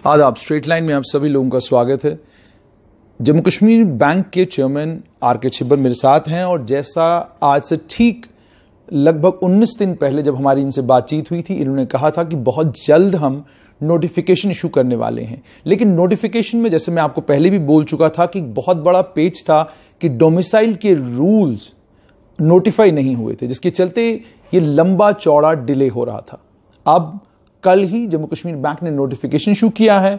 आदाब। Straight line में आप सभी लोगों का स्वागत है। जम्मू कश्मीर बैंक के चेयरमैन आर.के. छिब्बर मेरे साथ हैं और जैसा आज से ठीक लगभग 19 दिन पहले जब हमारी इनसे बातचीत हुई थी, इन्होंने कहा था कि बहुत जल्द हम नोटिफिकेशन इशू करने वाले हैं। लेकिन नोटिफिकेशन में, जैसे मैं आपको पहले भी बोल चुका था, कि बहुत बड़ा पेच था कि डोमिसाइल के रूल्स नोटिफाई नहीं हुए थे, जिसके चलते ये लंबा चौड़ा डिले हो रहा था। अब कल ही जम्मू कश्मीर बैंक ने नोटिफिकेशन इशू किया है।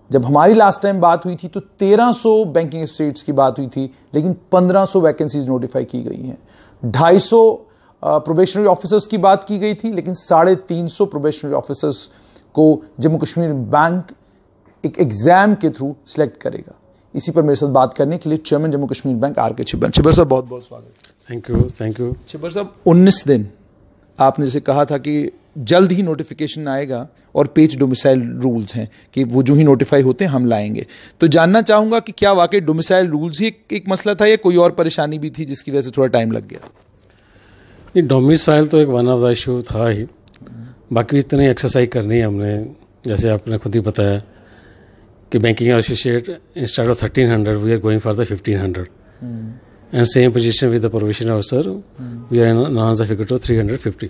जब हमारी लास्ट टाइम बात हुई थी तो 1300 बैंकिंग एसोसिएट्स की बात हुई थी, लेकिन 1500 वैकेंसीज नोटिफाई की गई हैं। 250 प्रोबेशनरी ऑफिसर्स की बात की गई थी, लेकिन 350 प्रोबेशनरी ऑफिसर्स को जम्मू कश्मीर बैंक एक एग्जाम के थ्रू सिलेक्ट करेगा। इसी पर मेरे साथ बात करने के लिए chairman Jammu Kashmir bank R K. Chhibber. Chhibber साहब, बहुत बहुत स्वागत। Thank you. छिब्बर साहब, 19 दिन आपने जैसे कहा था कि जल्द ही नोटिफिकेशन आएगा और पेज डोमिसाइल रूल्स हैं कि वो जो ही नोटिफाई होते हैं हम लाएंगे। तो जानना चाहूंगा कि क्या वाकई डोमिसाइल रूल्स ही एक मसला था या कोई और परेशानी भी थी जिसकी वजह से थोड़ा टाइम लग गया? ये डोमिसाइल तो एक वन ऑफ द इशू था ही। बाकी इतनी एक्सरसाइज करनी है हमने, जैसे आपने खुद ही बताया कि banking associate instead of 1300 we are going for the 1500 and same position with the probationary officer we are enhance the figure to 350।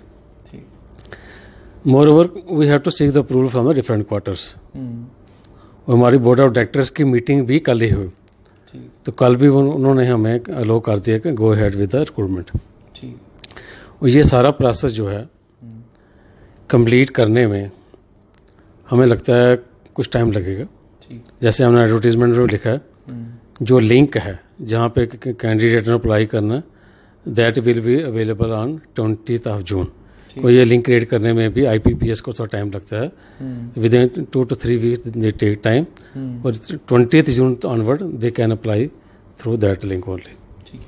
Moreover, we have to seek the approval from the different quarters. और हमारी board of directors की meeting भी कल ही हुई, तो कल भी उन्होंने हमें अलो कर दिया कि go ahead with the recruitment. और ये सारा प्रोसेस जो है कंप्लीट करने में हमें लगता है कुछ टाइम लगेगा। जैसे हमने एडवर्टीजमेंट में लिखा है, जो लिंक है जहाँ पे कैंडिडेट ने अप्लाई करना, that will be available on 20th of June। और ये लिंक क्रिएट करने में भी IPPS को थोड़ा टाइम लगता है, within 2 to 3 weeks they take time. और 20th June onward they can apply through that link only.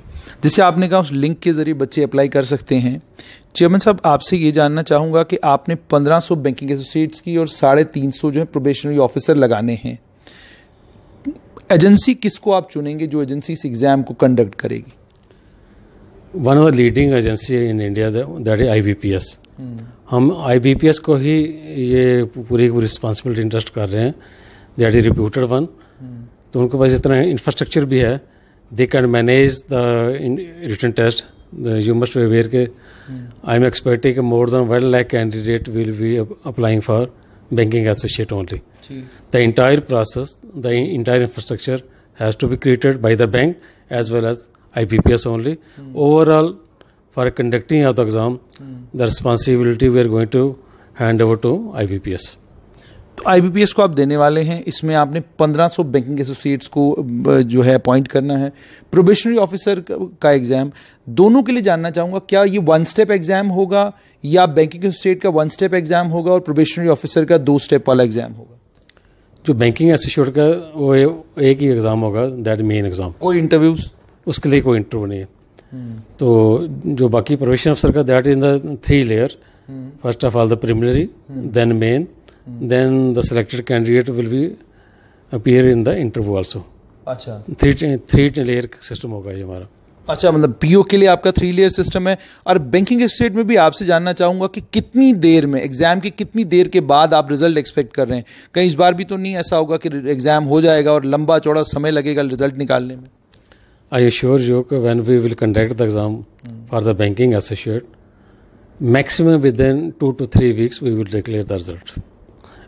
जैसे आपने कहा उस लिंक के जरिए बच्चे अप्लाई कर सकते हैं। चेयरमैन साहब, आपसे ये जानना चाहूँगा कि आपने 1500 बैंकिंग एसोसिएट्स की और 350 जो है प्रोबेशनरी ऑफिसर लगाने हैं। एजेंसी किसको आप चुनेंगे जो एजेंसी इस एग्जाम को कंडक्ट करेगी? One of the leading agency in India that is IBPS। हम IBPS को ही ये पूरी रिस्पॉन्सिबिलिटी इंटरेस्ट कर रहे हैं, दैट इज रिप्यूटेड वन। तो उनके पास इतना इंफ्रास्ट्रक्चर भी है, they can manage the written test. You must be aware के I am expecting more than 1 lakh candidate will be applying for banking associate only. The entire process, the entire infrastructure has to be created by the bank as well as IBPS only. Overall, for conducting of the exam, the responsibility we are going to hand over to IBPS. तो IBPS को आप देने वाले हैं। इसमें आपने 1500 banking associates को जो है अपॉइंट करना है। प्रोबेशनरी ऑफिसर का एग्जाम, दोनों के लिए जानना चाहूँगा, क्या ये 1 स्टेप एग्जाम होगा या बैंकिंग एसोसिएट का 1 स्टेप एग्जाम होगा और प्रोबेशनरी ऑफिसर का 2 स्टेप वाला एग्जाम होगा? जो बैंकिंग एसोसिएट का वो एक ही एग्जाम होगा, दैट मेन एग्जाम। कोई इंटरव्यूज उसके लिए कोई इंटरव्यू नहीं है। तो जो बाकी प्रोबेशन अफसर का, that is the 3 layer। First of all the preliminary, then main, then the selected candidate will be appear in the interview also. अच्छा, 3 layer सिस्टम होगा ये हमारा। अच्छा, मतलब PO के लिए आपका 3 लेयर सिस्टम है। और बैंकिंग एसोसिएट में भी आपसे जानना चाहूंगा कि कितनी देर में, एग्जाम की कितनी देर के बाद आप रिजल्ट एक्सपेक्ट कर रहे हैं? कहीं इस बार भी तो नहीं ऐसा होगा कि एग्जाम हो जाएगा और लंबा चौड़ा समय लगेगा रिजल्ट निकालने में? I assure you that when we will conduct the exam for the banking associate, maximum within 2 to 3 weeks we will declare the result.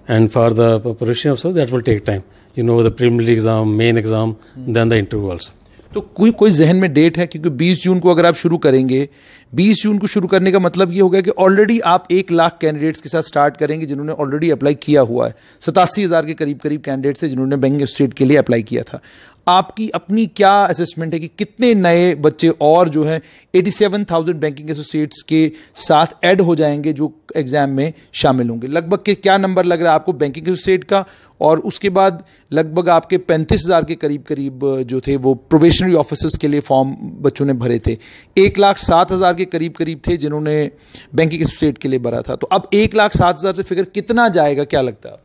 And for the preparation also, that will take time. You know, the preliminary exam, main exam, then the interview also. तो कोई जहन में date है? क्योंकि 20 जून को अगर आप शुरू करेंगे, 20 जून को शुरू करने का मतलब ये होगा कि ऑलरेडी आप 1 लाख कैंडिडेट्स के साथ स्टार्ट करेंगे जिन्होंने ऑलरेडी अप्लाई किया हुआ है। 87,000 के करीब कैंडिडेट्स हैं जिन्होंने बैंकिंग एसोसिएट के लिए अप्लाई किया था। आपकी अपनी क्या असेसमेंट है कि कितने नए बच्चे और जो है 87,000 बैंकिंग एसोसिएट्स के साथ ऐड हो जाएंगे जो एग्जाम में शामिल होंगे? लगभग के क्या नंबर लग रहा है आपको बैंकिंग एसोसिएट का? और उसके बाद लगभग आपके 35,000 के करीब जो थे वो प्रोबेशनरी ऑफिसर्स के लिए फॉर्म बच्चों ने भरे थे। 1,07,000 के करीब थे जिन्होंने बैंकिंग एसोसिएट के लिए भरा था। तो अब 1,07,000 से फिगर कितना जाएगा, क्या लगता है?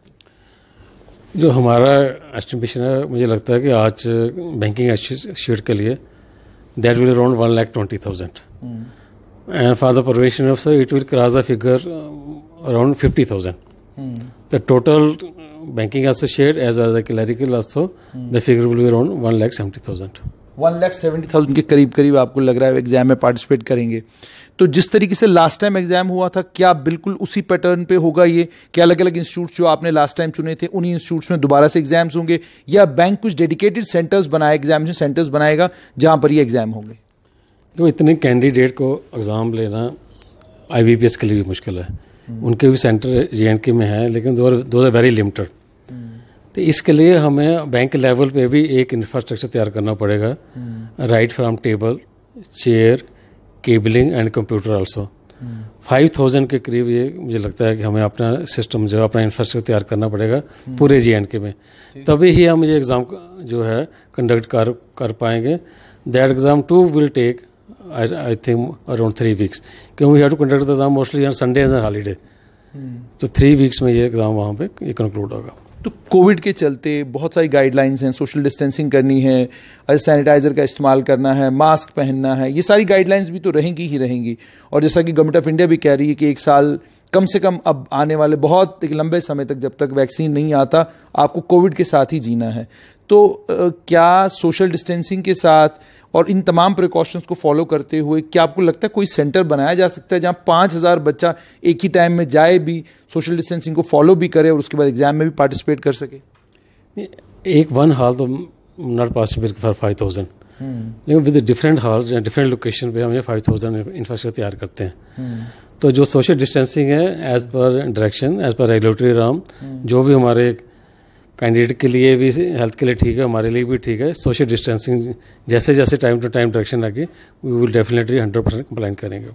जो हमारा एस्टिमेशन है, मुझे लगता है कि आज बैंकिंग एसोसिएट के लिए that will around 1,20,000 and for the probationary officer it will cross the figure around 50,000। The total banking associate as well as the clerical also, the figure will be around 1,70,000. 1,70,000 के करीब करीब आपको लग रहा है exam में पार्टिसिपेट करेंगे। तो जिस तरीके से लास्ट टाइम एग्जाम हुआ था, क्या बिल्कुल उसी पैटर्न पे होगा ये? क्या अलग अलग इंस्टीट्यूट जो आपने लास्ट टाइम चुने थे उन्हीं इंस्टीट्यूट्स में दोबारा से एग्जाम्स होंगे, या बैंक कुछ डेडिकेटेड सेंटर्स बनाए, एग्जामिनेशन सेंटर्स बनाएगा जहां पर ये एग्जाम होंगे? तो इतने कैंडिडेट को एग्ज़ाम लेना IBPS के लिए भी मुश्किल है। उनके भी सेंटर JNK में है, लेकिन दो आर वेरी लिमिटेड। तो इसके लिए हमें बैंक लेवल पे भी एक इंफ्रास्ट्रक्चर तैयार करना पड़ेगा, right from table, chair, cabling and computer also. 5,000 के करीब ये मुझे लगता है कि हमें अपना सिस्टम जो अपना इंफ्रास्ट्रक्चर तैयार करना पड़ेगा पूरे JNK में, तभी ही हम ये एग्ज़ाम जो है कंडक्ट कर पाएंगे। That exam too will take I think around 3 weeks, क्योंकि we have to conduct the exam mostly on Sunday and holiday. तो 3 weeks में ये एग्ज़ाम वहाँ पे ये कंक्लूड होगा। तो कोविड के चलते बहुत सारी गाइडलाइंस हैं, सोशल डिस्टेंसिंग करनी है, सैनिटाइजर का इस्तेमाल करना है, मास्क पहनना है, ये सारी गाइडलाइंस भी तो रहेंगी ही रहेंगी। और जैसा कि गवर्नमेंट ऑफ इंडिया भी कह रही है कि 1 साल कम से कम अब आने वाले बहुत एक लंबे समय तक, जब तक वैक्सीन नहीं आता, आपको कोविड के साथ ही जीना है। तो क्या सोशल डिस्टेंसिंग के साथ और इन तमाम प्रिकॉशंस को फॉलो करते हुए क्या आपको लगता है कोई सेंटर बनाया जा सकता है जहां 5,000 बच्चा एक ही टाइम में जाए भी, सोशल डिस्टेंसिंग को फॉलो भी करे और उसके बाद एग्जाम में भी पार्टिसिपेट कर सके? एक वन हॉल तो नॉट पॉसिबल फॉर 5,000, लेकिन with different hall different location पे हम ये 5,000 इंफ्रास्ट्रक्चर तैयार करते हैं। तो जो सोशल डिस्टेंसिंग है as per direction, as per regulatory राम, जो भी हमारे कैंडिडेट के लिए भी, हेल्थ के लिए ठीक है, हमारे लिए भी ठीक है। सोशल डिस्टेंसिंग जैसे जैसे टाइम टू टाइम डायरेक्शन आगे वी विल डेफिनेटली 100% कंप्लाइंट करेंगे।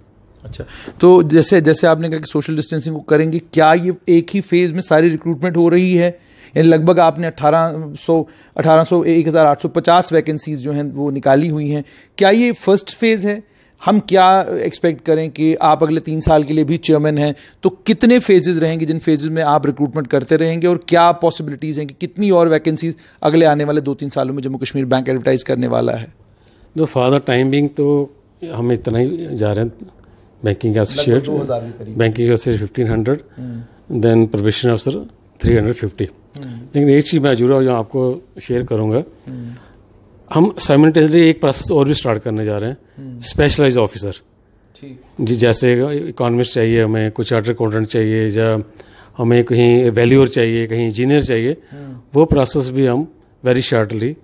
अच्छा, तो जैसे जैसे आपने कहा कि सोशल डिस्टेंसिंग को करेंगे, क्या ये एक ही फेज में सारी रिक्रूटमेंट हो रही है? यानी लगभग आपने 1,800 1,850 वैकेंसीज जो हैं वो निकाली हुई हैं, क्या ये फर्स्ट फेज है? हम क्या एक्सपेक्ट करें कि आप अगले 3 साल के लिए भी चेयरमैन हैं, तो कितने फेजेस रहेंगे जिन फेजेस में आप रिक्रूटमेंट करते रहेंगे, और क्या पॉसिबिलिटीज़ हैं कि कितनी और वैकेंसीज अगले आने वाले 2-3 सालों में जम्मू कश्मीर बैंक एडवर्टाइज करने वाला है? तो फॉर द टाइमिंग तो हम इतना ही जा रहे हैं। बैंकिंग एसोसिएट 1,500, देन प्रोबेशन अफसर 350। लेकिन एक चीज़ मैं जरूर यहाँ आपको शेयर करूँगा, हम साइमल्टेनियसली एक प्रोसेस और भी स्टार्ट करने जा रहे हैं, स्पेशलाइज ऑफिसर जी। जैसे इकोनॉमिस्ट चाहिए हमें, कुछ चार्टर अकाउंटेंट चाहिए, या हमें कहीं वैल्यूअर चाहिए, कहीं इंजीनियर चाहिए, वो प्रोसेस भी हम very shortly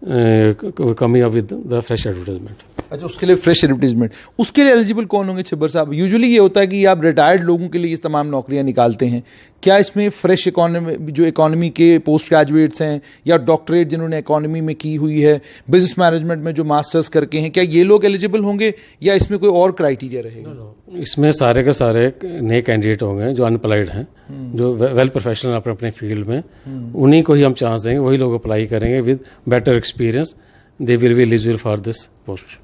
coming up with the fresh advertisement. अच्छा, उसके लिए फ्रेश एडवर्टाइजमेंट, उसके लिए एलिजिबल कौन होंगे छिब्बर साहब? यूजुअली ये होता है कि आप रिटायर्ड लोगों के लिए ये तमाम नौकरियां निकालते हैं, क्या इसमें फ्रेश इकोनॉमी के पोस्ट ग्रेजुएट्स हैं, या डॉक्टरेट जिन्होंने इकोनॉमी में की हुई है, बिजनेस मैनेजमेंट में जो मास्टर्स करके हैं, क्या ये लोग एलिजिबल होंगे, या इसमें कोई और क्राइटेरिया रहेगा? इसमें सारे के सारे नए कैंडिडेट होंगे जो अनअप्लाइड हैं, जो वेल प्रोफेशनल अपने अपने फील्ड में, उन्हीं को ही हम चांस देंगे, वही लोग अप्लाई करेंगे with better experience, they will be eligible for this post.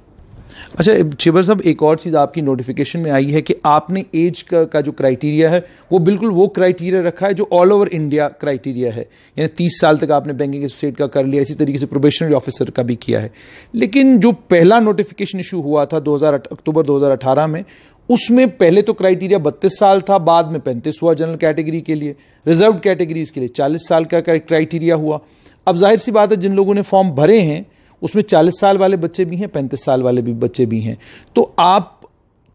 अच्छा छिब्बर साहब, एक और चीज़ आपकी नोटिफिकेशन में आई है कि आपने एज का जो क्राइटेरिया है वो बिल्कुल वो क्राइटेरिया रखा है जो ऑल ओवर इंडिया क्राइटेरिया है, यानी 30 साल तक आपने बैंकिंग एसोसिएट का कर लिया, इसी तरीके से प्रोबेशनरी ऑफिसर का भी किया है। लेकिन जो पहला नोटिफिकेशन इशू हुआ था अक्टूबर 2018 में, उसमें पहले तो क्राइटेरिया 32 साल था, बाद में 35 हुआ जनरल कैटेगरी के लिए, रिजर्व कैटेगरीज के लिए 40 साल का क्राइटेरिया हुआ। अब जाहिर सी बात है जिन लोगों ने फॉर्म भरे हैं उसमें 40 साल वाले बच्चे भी हैं, 35 साल वाले भी बच्चे भी हैं। तो आप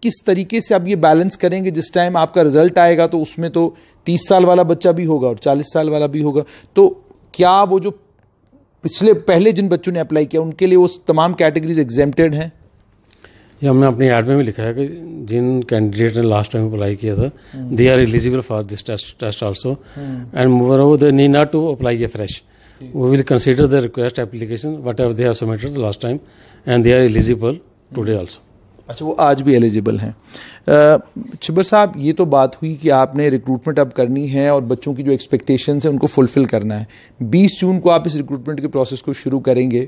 किस तरीके से अब ये बैलेंस करेंगे? जिस टाइम आपका रिजल्ट आएगा तो उसमें तो 30 साल वाला बच्चा भी होगा और 40 साल वाला भी होगा, तो क्या वो जो पहले जिन बच्चों ने अप्लाई किया उनके लिए वो तमाम कैटेगरीज एग्जेम्प्टेड हैं? ये हमने अपनी ऐड में भी लिखा है कि जिन कैंडिडेट ने लास्ट टाइम अप्लाई किया था, they are eligible for this test also, and moreover they need not to apply a fresh. We will consider the request application whatever they have submitted the last time, and they are eligible today also. अच्छा, वो आज भी eligible हैं। छिब्बर साहब, ये तो बात हुई कि आपने रिक्रूटमेंट अब करनी है और बच्चों की जो एक्सपेक्टेशंस हैं उनको फुलफिल करना है। 20 जून को आप इस रिक्रूटमेंट के प्रोसेस को शुरू करेंगे।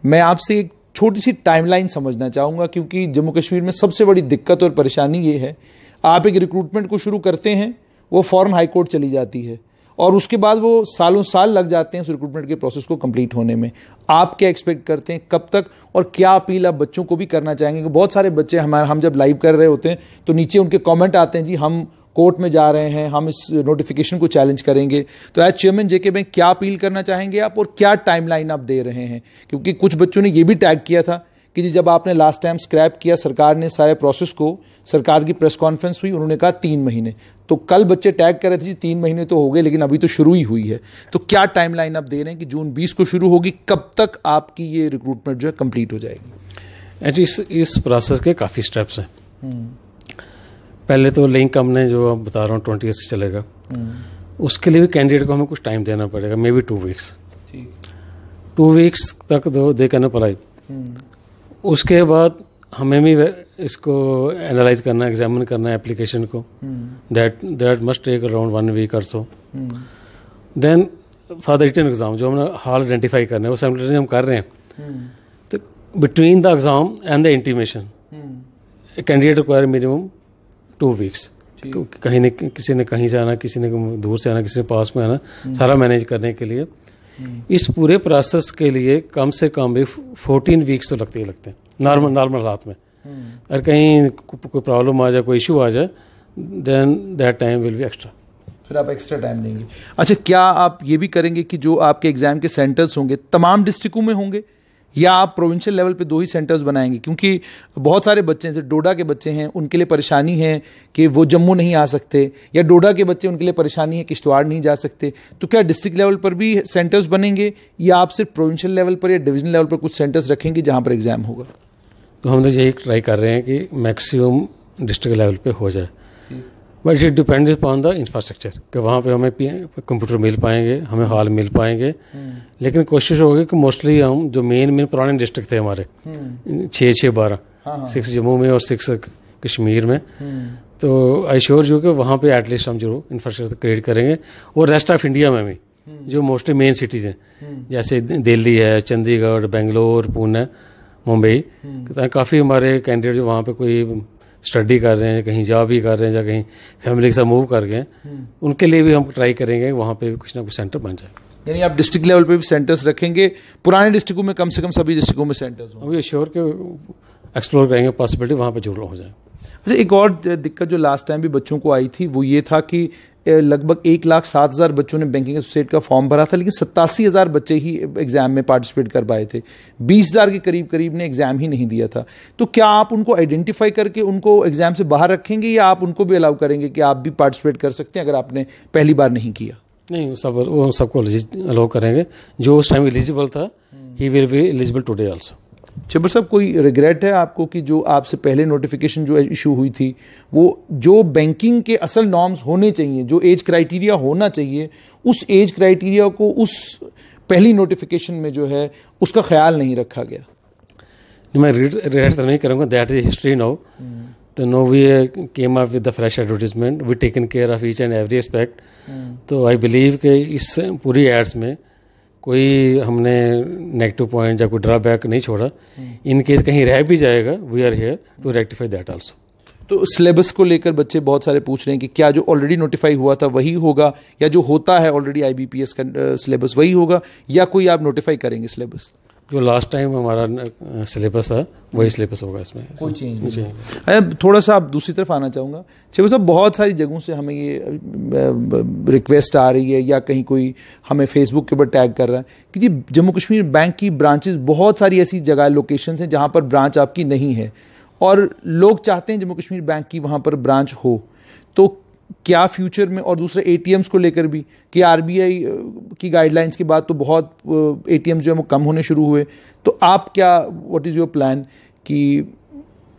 मैं आपसे एक छोटी सी टाइमलाइन समझना चाहूँगा, क्योंकि जम्मू कश्मीर में सबसे बड़ी दिक्कत और परेशानी ये है, आप एक रिक्रूटमेंट को शुरू करते हैं, वो फ़ौरन हाई कोर्ट चली जाती है और उसके बाद वो सालों साल लग जाते हैं उस रिक्रूटमेंट के प्रोसेस को कंप्लीट होने में। आप क्या एक्सपेक्ट करते हैं, कब तक, और क्या अपील आप बच्चों को भी करना चाहेंगे? बहुत सारे बच्चे हम जब लाइव कर रहे होते हैं तो नीचे उनके कमेंट आते हैं, जी हम कोर्ट में जा रहे हैं, हम इस नोटिफिकेशन को चैलेंज करेंगे। तो एज चेयरमैन जेके बैंक क्या अपील करना चाहेंगे आप और क्या टाइमलाइन आप दे रहे हैं? क्योंकि कुछ बच्चों ने ये भी टैग किया था कि जी जब आपने लास्ट टाइम स्क्रैप किया, सरकार ने सारे प्रोसेस को, सरकार की प्रेस कॉन्फ्रेंस हुई, उन्होंने कहा 3 महीने। तो कल बच्चे टैग कर रहे थे जी 3 महीने तो हो गए, लेकिन अभी तो शुरू ही हुई है। तो क्या टाइमलाइन आप दे रहे हैं कि जून 20 को शुरू होगी, कब तक आपकी ये रिक्रूटमेंट जो है कंप्लीट हो जाएगी? एक्चुअली इस प्रोसेस के काफ़ी स्टेप्स हैं। पहले तो लिंक हमने जो आप बता रहा हूँ 20 से चलेगा, उसके लिए भी कैंडिडेट को हमें कुछ टाइम देना पड़ेगा, मे बी 2 वीक्स। 2 वीक्स तक दे कैन अप्लाई। उसके बाद हमें भी इसको एनालाइज करना, एग्जामिन करना है एप्लीकेशन को। That must take around 1 week or so. Then for the written exam जो हमने हॉल आइडेंटिफाई करना है वो साइमल्टेनियसली हम कर रहे हैं। तो between the exam and the intimation candidate require minimum 2 weeks. कहीं ने किसी ने कहीं से आना, किसी ने दूर से आना, किसी ने पास में आना, सारा मैनेज करने के लिए इस पूरे प्रोसेस के लिए कम से कम भी 14 वीक्स तो लगते ही लगते हैं नॉर्मल हालात में। अगर कहीं कोई प्रॉब्लम आ जाए, कोई इशू आ जाए, then that time will be extra. फिर आप एक्स्ट्रा टाइम देंगे। अच्छा, क्या आप ये भी करेंगे कि जो आपके एग्जाम के सेंटर्स होंगे तमाम डिस्ट्रिक्टों में होंगे या आप प्रोविंशियल लेवल पे 2 ही सेंटर्स बनाएंगे? क्योंकि बहुत सारे बच्चे जैसे डोडा के बच्चे हैं, उनके लिए परेशानी है कि वो जम्मू नहीं आ सकते, या डोडा के बच्चे उनके लिए परेशानी है किश्तवाड़ नहीं जा सकते। तो क्या डिस्ट्रिक्ट लेवल पर भी सेंटर्स बनेंगे या आप सिर्फ प्रोविंशियल लेवल पर या डिवीजन लेवल पर कुछ सेंटर्स रखेंगे जहाँ पर एग्जाम होगा? तो हम तो यही ट्राई कर रहे हैं कि मैक्सिमम डिस्ट्रिक्ट लेवल पे हो जाए, but it depends upon the infrastructure कि वहाँ पे हमें कंप्यूटर मिल पाएंगे, हमें हॉल मिल पाएंगे। लेकिन कोशिश होगी कि मोस्टली हम जो मेन पुराने डिस्ट्रिक्ट थे हमारे 6-12, 6 जम्मू में और 6 कश्मीर में, तो आई श्योर यू कि वहाँ पे एटलीस्ट हम जरूर इंफ्रास्ट्रक्चर क्रिएट करेंगे। और रेस्ट ऑफ इंडिया में भी जो मोस्टली मेन सिटीज़ हैं जैसे दिल्ली है, चंडीगढ़, बेंगलोर, पुणे, मुंबई, काफ़ी हमारे कैंडिडेट जो वहाँ पे कोई स्टडी कर रहे हैं, कहीं जॉब भी कर रहे हैं या कहीं फैमिली के साथ मूव कर गए, उनके लिए भी हम ट्राई करेंगे वहाँ पे भी कुछ ना कुछ सेंटर बन जाए। यानी आप डिस्ट्रिक्ट लेवल पे भी सेंटर्स रखेंगे, पुराने डिस्ट्रिक्टों में कम से कम सभी डिस्ट्रिक्टों में सेंटर्स हों? अभी श्योर के एक्सप्लोर करेंगे पॉसिबिलिटी वहाँ पे जरूर हो जाए। अच्छा, एक और दिक्कत जो लास्ट टाइम भी बच्चों को आई थी वो ये था कि लगभग 1,07,000 बच्चों ने बैंकिंग एसोसिएट का फॉर्म भरा था, लेकिन 87,000 बच्चे ही एग्जाम में पार्टिसिपेट कर पाए थे। 20,000 के करीब ने एग्जाम ही नहीं दिया था। तो क्या आप उनको आइडेंटिफाई करके उनको एग्जाम से बाहर रखेंगे या आप उनको भी अलाउ करेंगे कि आप भी पार्टिसिपेट कर सकते हैं अगर आपने पहली बार नहीं किया? नहीं, वो सबको अलाउ करेंगे। जो उस टाइम एलिजिबल था he will be eligible today also. Chabbar साहब, कोई रिग्रेट है आपको कि जो आपसे पहले नोटिफिकेशन जो इशू हुई थी वो जो बैंकिंग के असल नॉर्म्स होने चाहिए, जो एज क्राइटेरिया होना चाहिए, उस एज क्राइटेरिया को उस पहली नोटिफिकेशन में जो है उसका ख्याल नहीं रखा गया? मैं रिग्रेट तो नहीं करूँगा, दैट इज हिस्ट्री नाउ। तो no we came up with the fresh advertisement, we taken care of each and every aspect. तो आई बिलीव कि इस पूरी एड्स में कोई हमने नेगेटिव पॉइंट या कोई ड्रॉबैक नहीं छोड़ा। इन केस कहीं रह भी जाएगा, we are here to rectify that also. तो सिलेबस को लेकर बच्चे बहुत सारे पूछ रहे हैं कि क्या जो ऑलरेडी नोटिफाई हुआ था वही होगा या जो होता है ऑलरेडी IBPS का सिलेबस वही होगा या कोई आप नोटिफाई करेंगे सिलेबस? जो लास्ट टाइम हमारा सिलेबस था वही सिलेबस होगा, इसमें कोई चेंज नहीं। थोड़ा सा आप दूसरी तरफ आना चाहूँगा चेबा साहब, बहुत सारी जगहों से हमें ये रिक्वेस्ट आ रही है या कहीं कोई हमें फेसबुक के ऊपर टैग कर रहा है कि जी जम्मू कश्मीर बैंक की ब्रांचेस, बहुत सारी ऐसी जगह लोकेशंस हैं जहाँ पर ब्रांच आपकी नहीं है और लोग चाहते हैं जम्मू कश्मीर बैंक की वहाँ पर ब्रांच हो। तो क्या फ्यूचर में, और दूसरे ATMs को लेकर भी कि RBI की गाइडलाइंस के बाद तो बहुत ATMs जो है वो कम होने शुरू हुए, तो आप क्या, व्हाट इज़ योर प्लान कि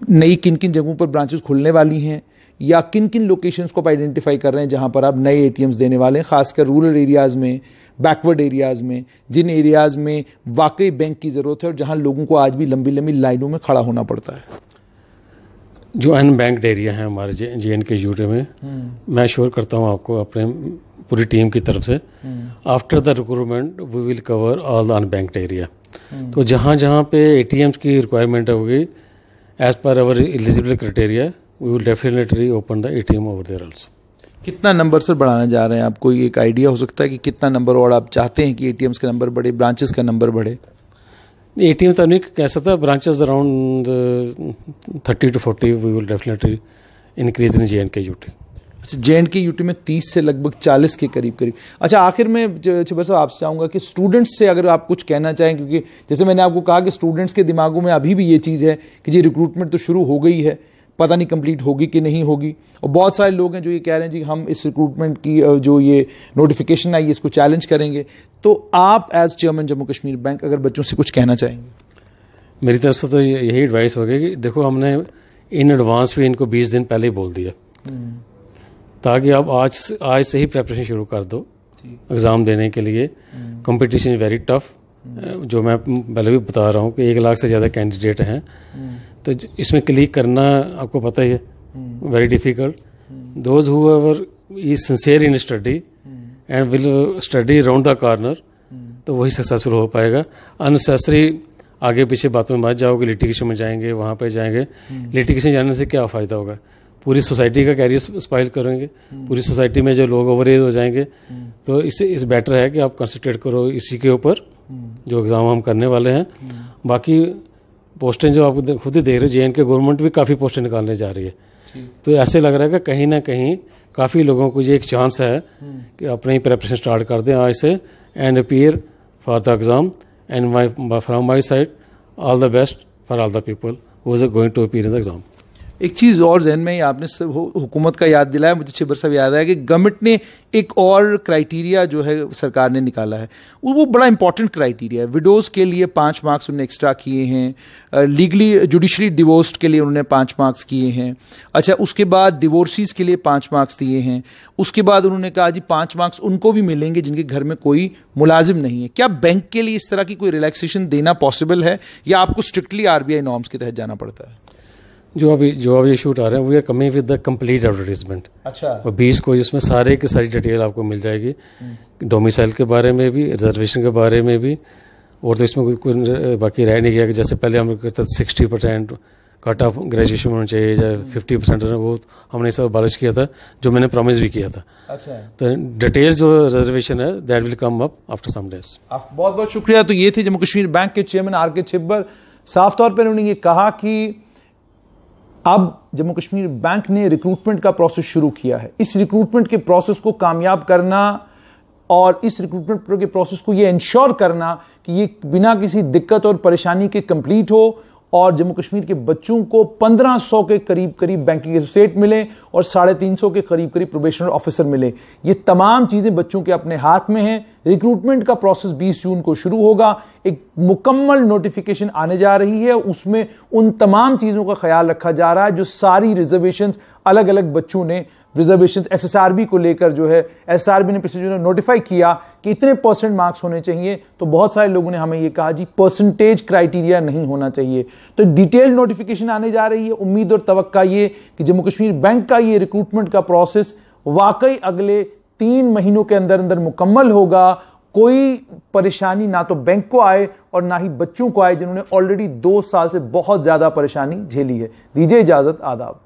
नई किन किन जगहों पर ब्रांचेस खुलने वाली हैं या किन किन लोकेशंस को आप आइडेंटिफाई कर रहे हैं जहां पर आप नए ATMs देने वाले हैं, खासकर रूरल एरियाज़ में, बैकवर्ड एरियाज़ में, जिन एरियाज़ में वाकई बैंक की ज़रूरत है और जहां लोगों को आज भी लंबी लंबी लाइनों में खड़ा होना पड़ता है? जो अनबैंक्ड एरिया है हमारे JNK यूटी में, मैं श्योर करता हूँ आपको अपने पूरी टीम की तरफ से, after the recruitment we will cover all the unbanked area. तो जहाँ जहाँ पे ATMs की रिक्वायरमेंट होगी as per our eligible criteria, we will definitely open the ATM over there also. कितना नंबर सर बढ़ाने जा रहे हैं आप? कोई एक आइडिया हो सकता है कि कितना नंबर और आप चाहते हैं कि ATMs का नंबर बढ़े, ब्रांचेस का नंबर बढ़े? ATM तो नहीं कह सकता, branches around 30 to 40 we will definitely increase in JNK UT. अच्छा, JNK यूटी में 30 से लगभग 40 के करीब। अच्छा, आखिर में छिब्बर साहब आपसे चाहूँगा कि स्टूडेंट्स से अगर आप कुछ कहना चाहें, क्योंकि जैसे मैंने आपको कहा कि स्टूडेंट्स के दिमागों में अभी भी ये चीज़ है कि जी रिक्रूटमेंट तो शुरू हो गई है, पता नहीं कंप्लीट होगी कि नहीं होगी, और बहुत सारे लोग हैं जो ये कह रहे हैं जी हम इस रिक्रूटमेंट की जो ये नोटिफिकेशन आई इसको चैलेंज करेंगे। तो आप as chairman Jammu Kashmir bank अगर बच्चों से कुछ कहना चाहेंगे? मेरी तरफ से तो यही एडवाइस होगी कि देखो, हमने इन एडवांस भी इनको 20 दिन पहले ही बोल दिया, ताकि आप आज से ही प्रेपरेशन शुरू कर दो एग्ज़ाम देने के लिए। कंपटीशन इज़ वेरी टफ, जो मैं पहले भी बता रहा हूँ कि 1 लाख से ज़्यादा कैंडिडेट हैं, तो इसमें क्लिक करना आपको पता ही है, very difficult. Those who ever is sincere in study and will study round the corner, तो वही सक्सेसफुल हो पाएगा। अननेसेसरी आगे पीछे बातों में मत जाओगे, लिटिगेशन में जाएंगे, वहाँ पे जाएंगे। लिटिगेशन जाने से क्या फ़ायदा होगा? पूरी सोसाइटी का कैरियर स्पॉइल करेंगे, पूरी सोसाइटी में जो लोग ओवर एज हो जाएंगे। तो इस बेटर है कि आप कंसंट्रेट करो इसी के ऊपर, जो एग्ज़ाम हम करने वाले हैं। बाकी पोस्टें जो आप खुद ही देख रहे हो, JNK गवर्नमेंट भी काफ़ी पोस्टें निकालने जा रही है, तो ऐसे लग रहा है कि कहीं ना कहीं काफ़ी लोगों को ये एक चांस है कि अपने ही प्रेपरेशन स्टार्ट कर दें आज से and appear for the exam. And from my side all the best for all the people who is going to appear in the exam. एक चीज़ और जहन में आपने हुकूमत का याद दिलाया, मुझे छिब्बर साहब याद आया कि गवर्नमेंट ने एक और क्राइटेरिया जो है सरकार ने निकाला है, वो बड़ा इंपॉर्टेंट क्राइटेरिया है। विडोज़ के लिए 5 मार्क्स उन्होंने एक्स्ट्रा किए हैं, लीगली जुडिशरी डिवोर्स्ड के लिए उन्होंने 5 मार्क्स किए हैं। अच्छा, उसके बाद डिवोर्सीज के लिए 5 मार्क्स दिए हैं। उसके बाद उन्होंने कहा जी 5 मार्क्स उनको भी मिलेंगे जिनके घर में कोई मुलाजिम नहीं है। क्या बैंक के लिए इस तरह की कोई रिलैक्सेशन देना पॉसिबल है, या आपको स्ट्रिक्टली RBI नॉर्म्स के तहत जाना पड़ता है? जो अभी शूट आ रहे हैं, we are coming with the complete advertisement. अच्छा, और 20 को जिसमें सारे की सारी डिटेल आपको मिल जाएगी, डोमिसाइल के बारे में भी, रिजर्वेशन के बारे में भी। और तो इसमें कोई बाकी रह नहीं गया कि जैसे पहले हम करते थे 60% कट ऑफ ग्रेजुएशन होना चाहिए या 50%, वो हमने सब अबॉलिश किया था, जो मैंने प्रॉमिस भी किया था। अच्छा, तो डिटेल्स जो रिजर्वेशन है that will come up after some days. आप बहुत बहुत शुक्रिया। तो ये थे जम्मू कश्मीर बैंक के चेयरमैन RK छिब्बर। साफ तौर पर उन्होंने ये कहा कि अब जम्मू कश्मीर बैंक ने रिक्रूटमेंट का प्रोसेस शुरू किया है। इस रिक्रूटमेंट के प्रोसेस को कामयाब करना और इस रिक्रूटमेंट के प्रोसेस को ये इंश्योर करना कि ये बिना किसी दिक्कत और परेशानी के कंप्लीट हो, और जम्मू कश्मीर के बच्चों को 1500 के करीब बैंकिंग एसोसिएट मिले और 350 के करीब प्रोबेशनर ऑफिसर मिले। ये तमाम चीज़ें बच्चों के अपने हाथ में हैं। रिक्रूटमेंट का प्रोसेस 20 जून को शुरू होगा। एक मुकम्मल नोटिफिकेशन आने जा रही है, उसमें उन तमाम चीज़ों का ख्याल रखा जा रहा है जो सारी रिजर्वेशंस अलग अलग बच्चों ने रिजर्वेशन SSRB को लेकर जो है, SSRB ने पिछले जो नोटिफाई किया कि इतने % मार्क्स होने चाहिए, तो बहुत सारे लोगों ने हमें ये कहा जी परसेंटेज क्राइटेरिया नहीं होना चाहिए। तो डिटेल नोटिफिकेशन आने जा रही है। उम्मीद और तवक्का ये कि जम्मू कश्मीर बैंक का ये रिक्रूटमेंट का प्रोसेस वाकई अगले 3 महीनों के अंदर अंदर मुकम्मल होगा। कोई परेशानी ना तो बैंक को आए और ना ही बच्चों को आए जिन्होंने ऑलरेडी 2 साल से बहुत ज्यादा परेशानी झेली है। दीजिए इजाजत, आदाब।